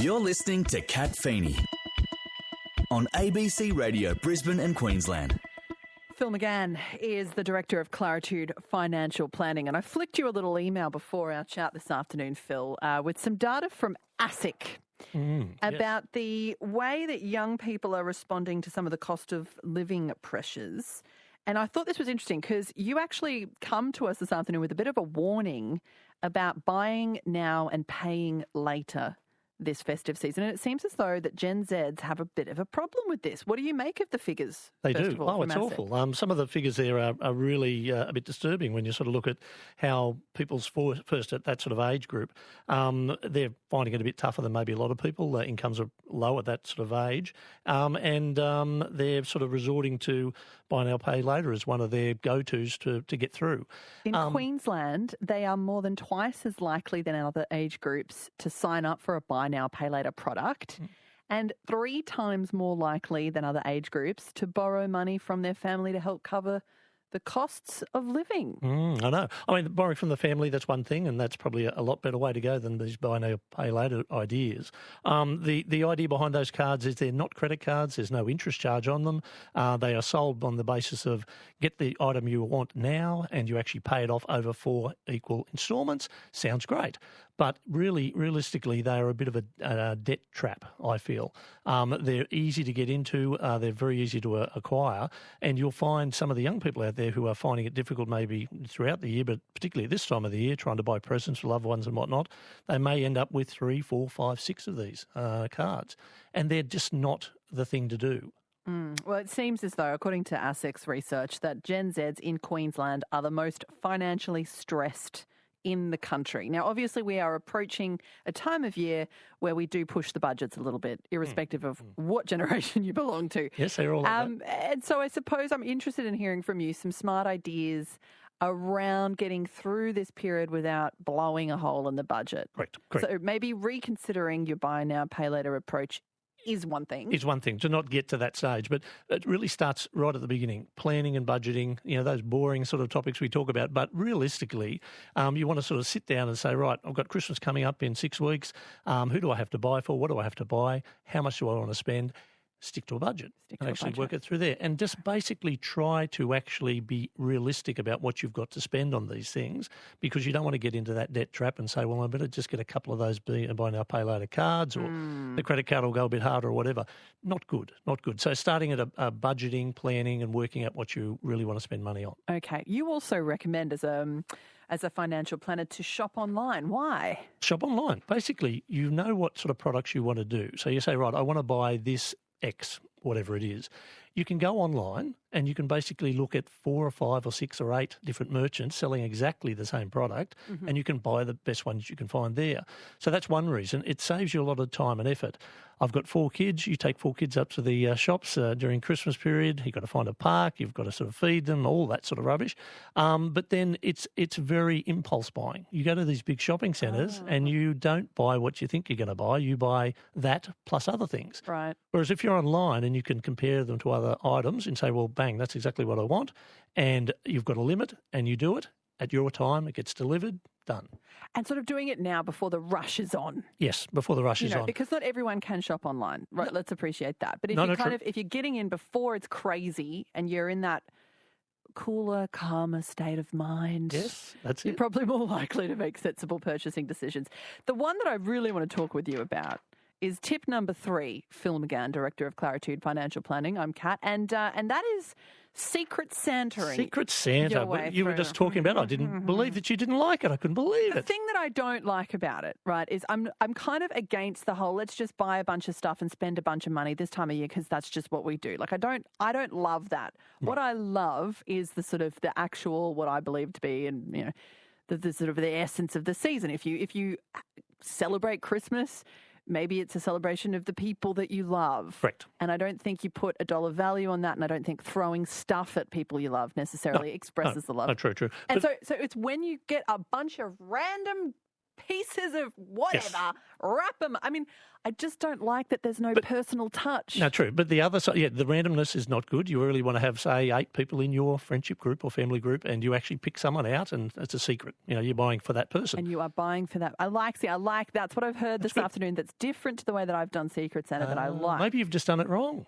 You're listening to Kat Feeney on ABC Radio Brisbane and Queensland. Phil McGann is the Director of Claritude Financial Planning, and I flicked you a little email before our chat this afternoon, Phil, with some data from ASIC about the way that young people are responding to some of the cost of living pressures. And I thought this was interesting because you actually come to us this afternoon with a bit of a warning about buying now and paying later this festive season. And it seems as though that Gen Zs have a bit of a problem with this. What do you make of the figures? They do. Oh, it's ASIC? awful. Some of the figures there are really a bit disturbing when you sort of look at how people's first at that sort of age group, they're finding it a bit tougher than maybe a lot of people. Incomes are low at that sort of age. And they're sort of resorting to buy now, pay later as one of their go-tos to get through. In Queensland, they are more than twice as likely than other age groups to sign up for a buy now, pay later product, and 3 times more likely than other age groups to borrow money from their family to help cover the costs of living. I know. I mean, borrowing from the family, that's one thing, and that's probably a lot better way to go than these buy now, pay later ideas. The idea behind those cards is they're not credit cards. There's no interest charge on them. They are sold on the basis of get the item you want now and you actually pay it off over 4 equal instalments. Sounds great. But really, realistically, they are a bit of a debt trap, I feel. They're easy to get into. They're very easy to acquire. And you'll find some of the young people out there who are finding it difficult maybe throughout the year, but particularly at this time of the year, trying to buy presents for loved ones and whatnot. They may end up with 3, 4, 5, 6 of these cards. And they're just not the thing to do. Well, it seems as though, according to ASIC's research, that Gen Zs in Queensland are the most financially stressed in the country. Now, obviously, we are approaching a time of year where we do push the budgets a little bit, irrespective of what generation you belong to. Yes, they're all like that. And so I suppose I'm interested in hearing from you some smart ideas around getting through this period without blowing a hole in the budget. Correct. So maybe reconsidering your buy now, pay later approach is one thing. Is one thing, to not get to that stage. But it really starts right at the beginning, planning and budgeting, those boring sort of topics we talk about. But realistically, you want to sort of sit down and say, right, I've got Christmas coming up in 6 weeks. Who do I have to buy for? What do I have to buy? How much do I want to spend? Stick to a budget and actually work it through there. And just basically try to actually be realistic about what you've got to spend on these things, because you don't want to get into that debt trap and say, well, I better just get a couple of those buy now, pay later cards, or the credit card will go a bit harder or whatever. Not good. So starting at a budgeting, planning and working out what you really want to spend money on. Okay. You also recommend as a financial planner to shop online. Why? Shop online. Basically, you know what sort of products you want to do. So you say, right, I want to buy this X, whatever it is. You can go online and you can basically look at 4 or 5 or 6 or 8 different merchants selling exactly the same product, and you can buy the best ones you can find there. So that's one reason. It saves you a lot of time and effort. I've got 4 kids. You take 4 kids up to the shops during Christmas period. You've got to find a park. You've got to sort of feed them, all that sort of rubbish. But then it's very impulse buying. You go to these big shopping centres and you don't buy what you think you're going to buy. You buy that plus other things. Right. Whereas if you're online and you can compare them to other items and say, well, bang, that's exactly what I want, and you've got a limit and you do it at your time, it gets delivered, done. And sort of doing it now before the rush is on. Yes, before the rush is on. Because not everyone can shop online. Right, No. let's appreciate that. But if if you're getting in before it's crazy and you're in that cooler, calmer state of mind, Yes, that's you're it. probably more likely to make sensible purchasing decisions. The one that I really want to talk with you about is tip number 3, Phil McGann, Director of Claritude Financial Planning. I'm Kat, and that is Secret Santering. Secret Santa. You were just talking about it. I didn't believe that you didn't like it. I couldn't believe The it. thing that I don't like about it, right, is I'm kind of against the whole let's just buy a bunch of stuff and spend a bunch of money this time of year because that's just what we do. Like I don't love that. What I love is the sort of the actual what I believe to be and the sort of the essence of the season. If you celebrate Christmas, maybe it's a celebration of the people that you love. Correct. And I don't think you put a dollar value on that, and I don't think throwing stuff at people you love necessarily expresses the love. No, true. And so it's when you get a bunch of random pieces of whatever, wrap them. I mean, I just don't like that there's no personal touch. No, true. But the other side, the randomness is not good. You really want to have, say, 8 people in your friendship group or family group, and you actually pick someone out, and it's a secret. You're buying for that person. And you are buying for that. I like that's what I've heard this afternoon that's different to the way that I've done Secret Santa that I like. Maybe you've just done it wrong.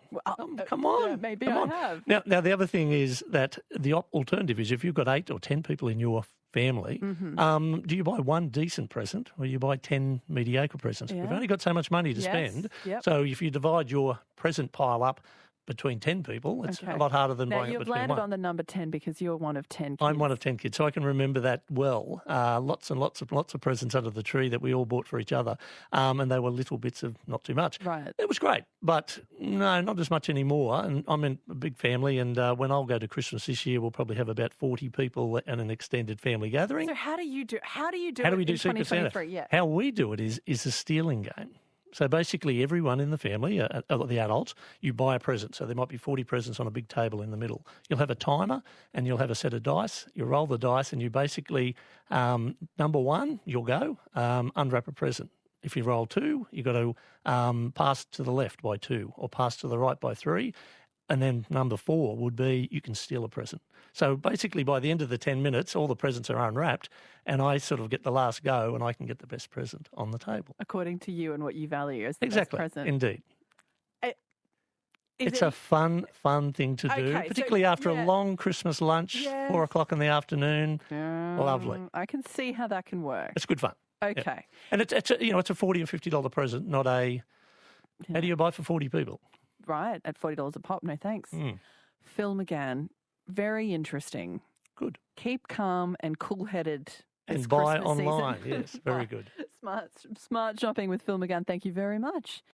Come on. Yeah, maybe come I on. have. Now, the other thing is that the alternative is if you've got 8 or 10 people in your family, do you buy one decent present or you buy 10 mediocre presents? Yeah. We've only got so much money to spend. Yep. So if you divide your present pile up between 10 people, it's a lot harder than buying it between one. Now, you've landed on the number 10 because you're one of 10 kids. I'm one of 10 kids, so I can remember that well. Lots and lots of presents under the tree that we all bought for each other, and they were little bits of not too much. Right. It was great, but no, not as much anymore. And I'm in a big family, and when I'll go to Christmas this year, we'll probably have about 40 people and an extended family gathering. So how do you do it we do in Secret Santa? 2023? Yeah. How we do it is a stealing game. So basically everyone in the family, the adults, you buy a present. So there might be 40 presents on a big table in the middle. You'll have a timer and you'll have a set of dice. You roll the dice and you basically, number 1, you'll go, unwrap a present. If you roll 2, you've got to pass to the left by 2 or pass to the right by 3. And then number 4 would be you can steal a present. So basically by the end of the 10 minutes, all the presents are unwrapped and I sort of get the last go and I can get the best present on the table. According to you and what you value as the best present. Indeed. It's a fun thing to do, particularly after a long Christmas lunch, 4 o'clock in the afternoon. Lovely. I can see how that can work. It's good fun. Okay. Yeah. And it's a $40 or $50 present, not a how do you buy for 40 people? Right, at $40 a pop. No thanks. Phil McGann, very interesting. Good. Keep calm and cool-headed. And buy Christmas online. Season. Yes, very good. Smart shopping with Phil McGann. Thank you very much.